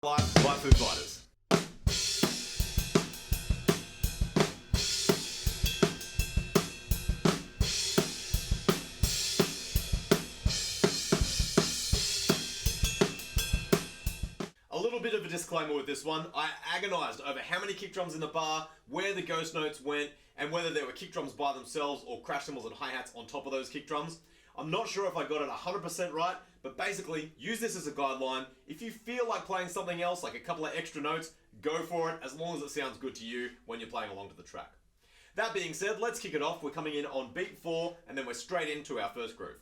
Live by Foo Fighters. A little bit of a disclaimer with this one. I agonized over how many kick drums in the bar, where the ghost notes went, and whether there were kick drums by themselves or crash cymbals and hi-hats on top of those kick drums. I'm not sure if I got it 100% right, but basically, use this as a guideline. If you feel like playing something else, like a couple of extra notes, go for it, as long as it sounds good to you when you're playing along to the track. That being said, let's kick it off. We're coming in on beat 4, and then we're straight into our first groove.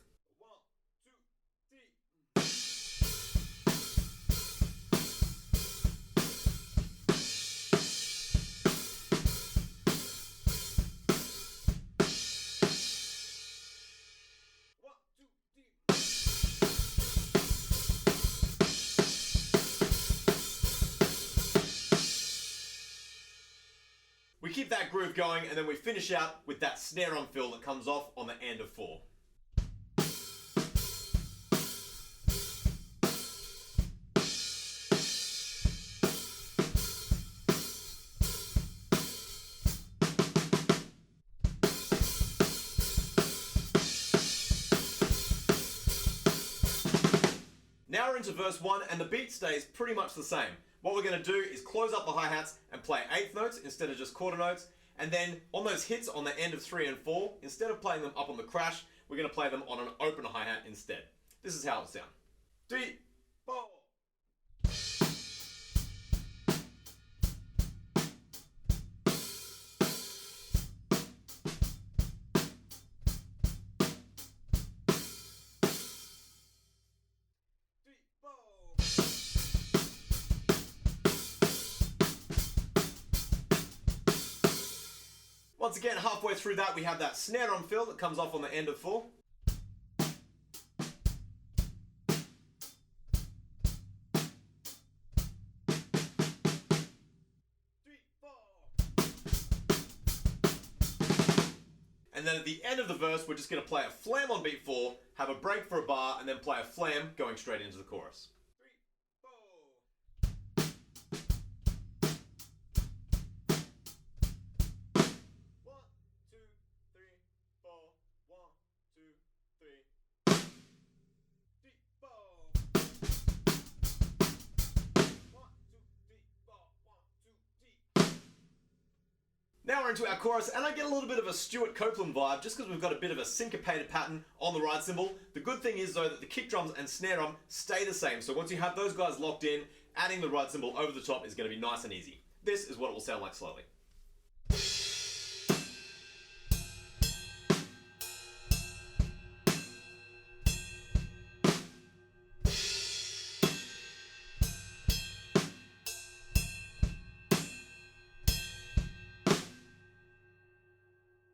We keep that groove going, and then we finish out with that snare on fill that comes off on the end of 4. Now we're into verse 1, and the beat stays pretty much the same. What we're going to do is close up the hi-hats and play eighth notes instead of just quarter notes, and then on those hits on the end of 3 and 4, instead of playing them up on the crash, we're going to play them on an open hi-hat instead. This is how it sounds. 3, 4. Once again, halfway through that, we have that snare on fill that comes off on the end of 4. And then at the end of the verse, we're just going to play a flam on beat 4, have a break for a bar, and then play a flam going straight into the chorus. Now we're into our chorus, and I get a little bit of a Stuart Copeland vibe just because we've got a bit of a syncopated pattern on the right cymbal. The good thing is though that the kick drums and snare drum stay the same, so once you have those guys locked in, adding the right cymbal over the top is going to be nice and easy. This is what it will sound like slowly.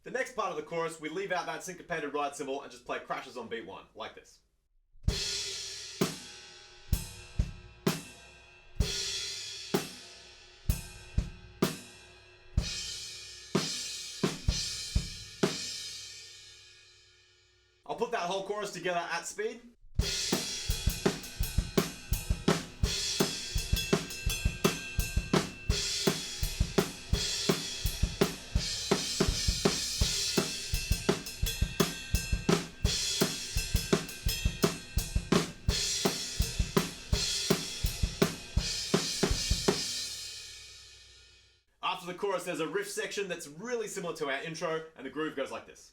The next part of the chorus, we leave out that syncopated right cymbal and just play crashes on beat 1, like this. I'll put that whole chorus together at speed. After the chorus, there's a riff section that's really similar to our intro, and the groove goes like this.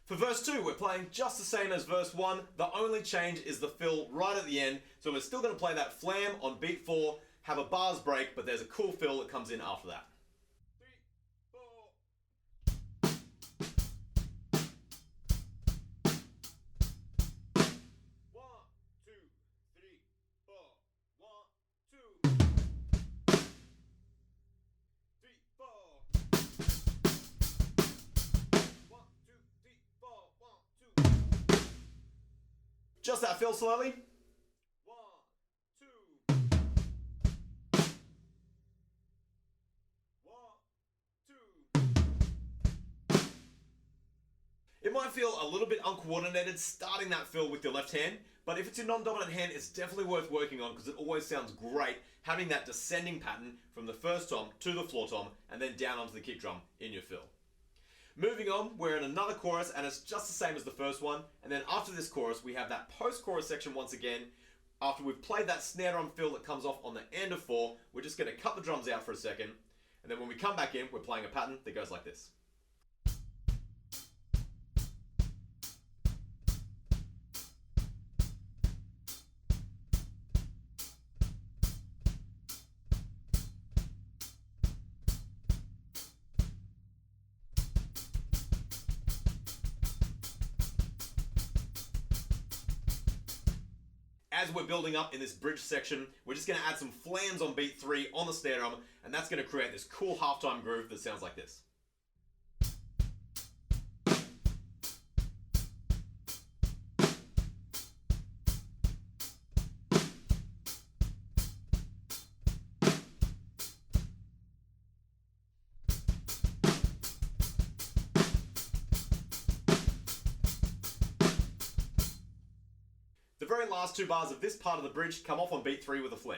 For verse 2, we're playing just the same as verse 1. The only change is the fill right at the end. So we're still going to play that flam on beat 4, have a bars break, but there's a cool fill that comes in after that. 3, 4. 1, 2, 3, 4. 1, 2. 3, 4. Just that fill slowly. 1, 2. 1, 2. It might feel a little bit uncoordinated starting that fill with your left hand, but if it's your non-dominant hand, it's definitely worth working on because it always sounds great having that descending pattern from the first tom to the floor tom and then down onto the kick drum in your fill. Moving on, we're in another chorus and it's just the same as the first one, and then after this chorus we have that post-chorus section once again. After we've played that snare drum fill that comes off on the end of 4, we're just going to cut the drums out for a second, and then when we come back in, we're playing a pattern that goes like this. As we're building up in this bridge section, we're just going to add some flams on beat 3 on the snare drum, and that's going to create this cool halftime groove that sounds like this. The very last 2 bars of this part of the bridge come off on beat 3 with a flam.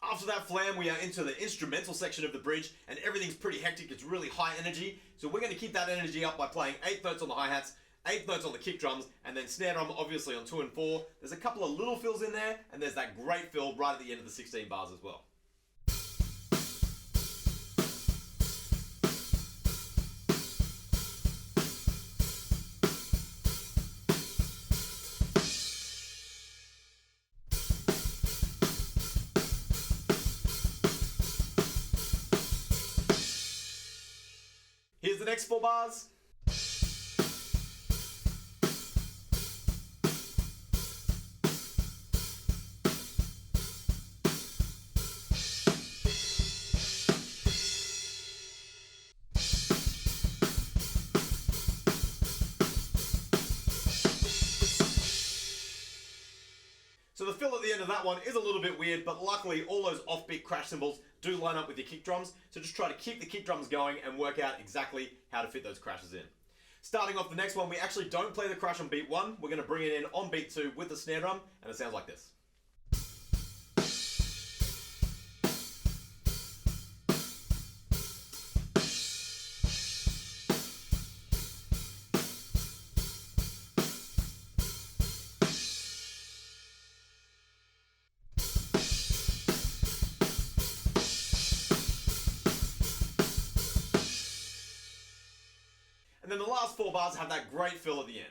After that flam, we are into the instrumental section of the bridge, and everything's pretty hectic. It's really high energy, so we're going to keep that energy up by playing 8th notes on the hi-hats, 8th notes on the kick drums, and then snare drum obviously on 2 and 4. There's a couple of little fills in there, and there's that great fill right at the end of the 16 bars as well. Here's the next 4 bars. So the fill at the end of that one is a little bit weird, but luckily all those offbeat crash cymbals do line up with your kick drums, so just try to keep the kick drums going and work out exactly how to fit those crashes in. Starting off the next one, we actually don't play the crash on beat 1, we're going to bring it in on beat 2 with the snare drum, and it sounds like this. And then the last 4 bars have that great fill at the end.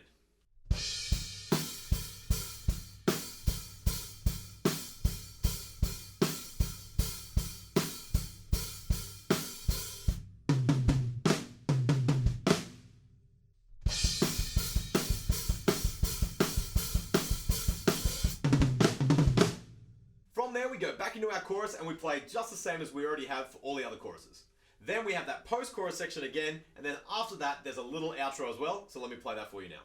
From there we go back into our chorus and we play just the same as we already have for all the other choruses. Then we have that post-chorus section again, and then after that there's a little outro as well, so let me play that for you now.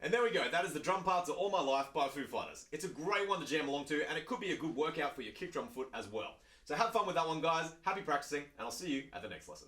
And there we go, that is the drum parts of All My Life by Foo Fighters. It's a great one to jam along to, and it could be a good workout for your kick drum foot as well. So have fun with that one, guys. Happy practicing, and I'll see you at the next lesson.